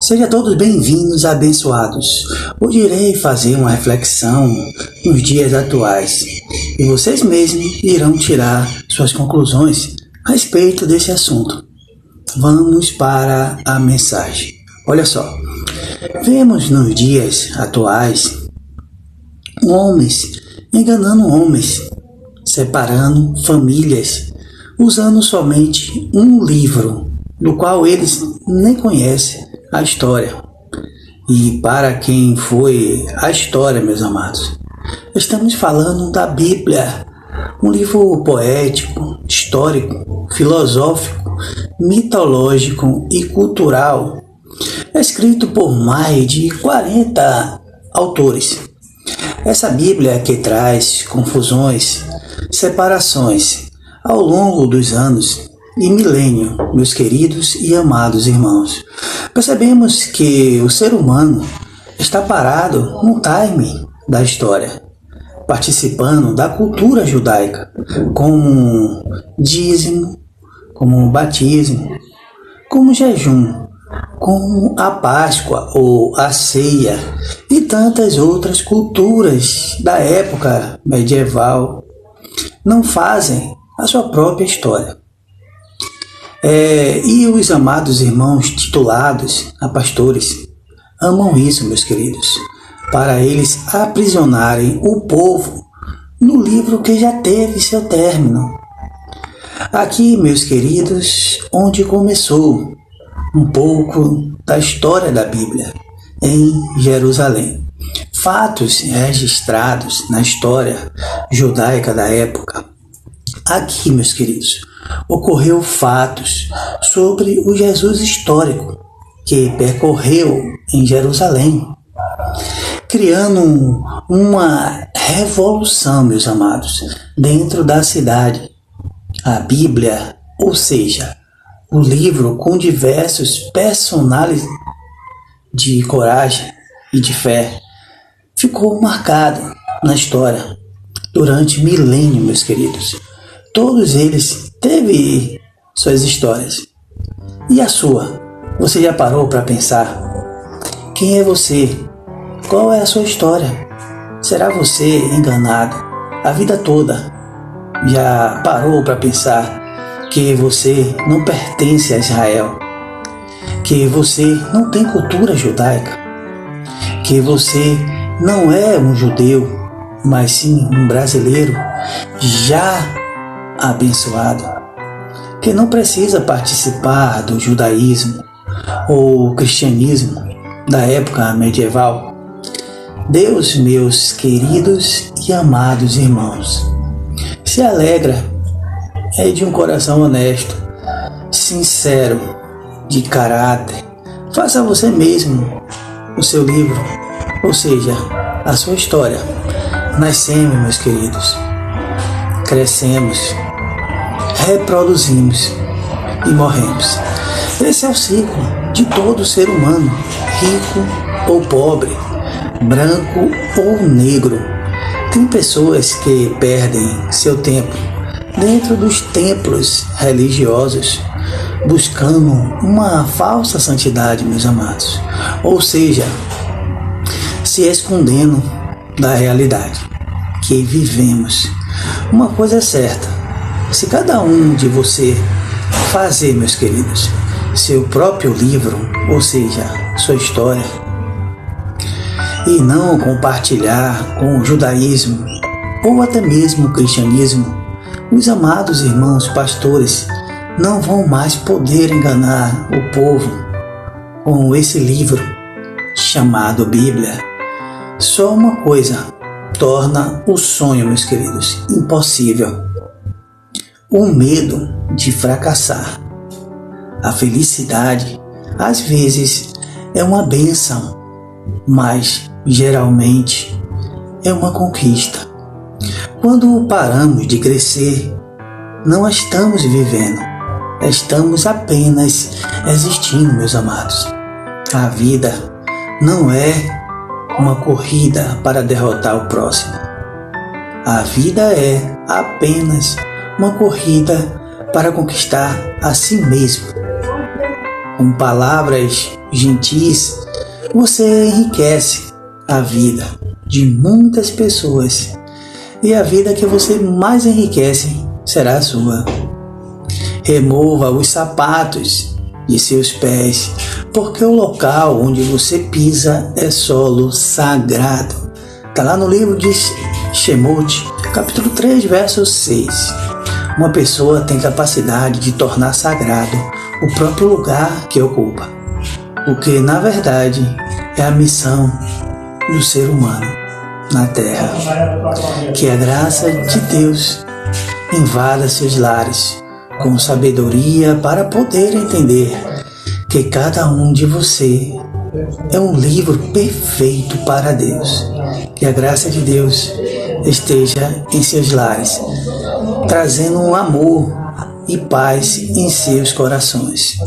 Sejam todos bem-vindos, abençoados. Hoje irei fazer uma reflexão nos dias atuais e vocês mesmos irão tirar suas conclusões a respeito desse assunto. Vamos para a mensagem. Olha só, vemos nos dias atuais homens enganando homens, separando famílias, usando somente um livro, do qual eles nem conhecem a história. E para quem foi a história, meus amados, estamos falando da Bíblia, um livro poético, histórico, filosófico, mitológico e cultural, escrito por mais de 40 autores. Essa Bíblia que traz confusões, separações ao longo dos anos e milênio, meus queridos e amados irmãos. Percebemos que o ser humano está parado no time da história, participando da cultura judaica, como dízimo, como batismo, como jejum, como a Páscoa ou a ceia e tantas outras culturas da época medieval não fazem a sua própria história. E os amados irmãos titulados a pastores amam isso, meus queridos, para eles aprisionarem o povo no livro que já teve seu término. Aqui, meus queridos, onde começou um pouco da história da Bíblia, em Jerusalém. Fatos registrados na história judaica da época. Aqui, meus queridos, ocorreu fatos sobre o Jesus histórico que percorreu em Jerusalém, criando uma revolução, meus amados, dentro da cidade. A Bíblia, ou seja, o livro com diversos personagens de coragem e de fé, ficou marcado na história durante milênios, meus queridos. Todos eles teve suas histórias. E a sua? Você já parou para pensar? Quem é você? Qual é a sua história? Será você enganado a vida toda? Já parou para pensar que você não pertence a Israel? Que você não tem cultura judaica? Que você não é um judeu, mas sim um brasileiro já abençoado, que não precisa participar do judaísmo ou cristianismo da época medieval? Deus, meus queridos e amados irmãos, se alegra de um coração honesto, sincero, de caráter. Faça você mesmo o seu livro, ou seja, a sua história. Nascemos, meus queridos, crescemos, reproduzimos e morremos. Esse é o ciclo de todo ser humano, rico ou pobre, branco ou negro. Tem pessoas que perdem seu tempo dentro dos templos religiosos, buscando uma falsa santidade, meus amados, ou seja, se escondendo da realidade que vivemos. Uma coisa é certa, se cada um de você fazer, meus queridos, seu próprio livro, ou seja, sua história, e não compartilhar com o judaísmo ou até mesmo o cristianismo, os amados irmãos pastores não vão mais poder enganar o povo com esse livro chamado Bíblia. Só uma coisa torna o sonho, meus queridos, impossível: o medo de fracassar. A felicidade, às vezes, é uma bênção, mas geralmente é uma conquista. Quando paramos de crescer, não estamos vivendo, estamos apenas existindo, meus amados. A vida não é uma corrida para derrotar o próximo. A vida é apenas uma corrida para conquistar a si mesmo. Com palavras gentis, você enriquece a vida de muitas pessoas. E a vida que você mais enriquece será a sua. Remova os sapatos de seus pés, porque o local onde você pisa é solo sagrado. Está lá no livro de Shemot, capítulo 3, verso 6. Uma pessoa tem capacidade de tornar sagrado o próprio lugar que ocupa, o que na verdade é a missão do ser humano na Terra. Que a graça de Deus invada seus lares com sabedoria para poder entender que cada um de você é um livro perfeito para Deus. Que a graça de Deus esteja em seus lares, trazendo um amor e paz em seus corações.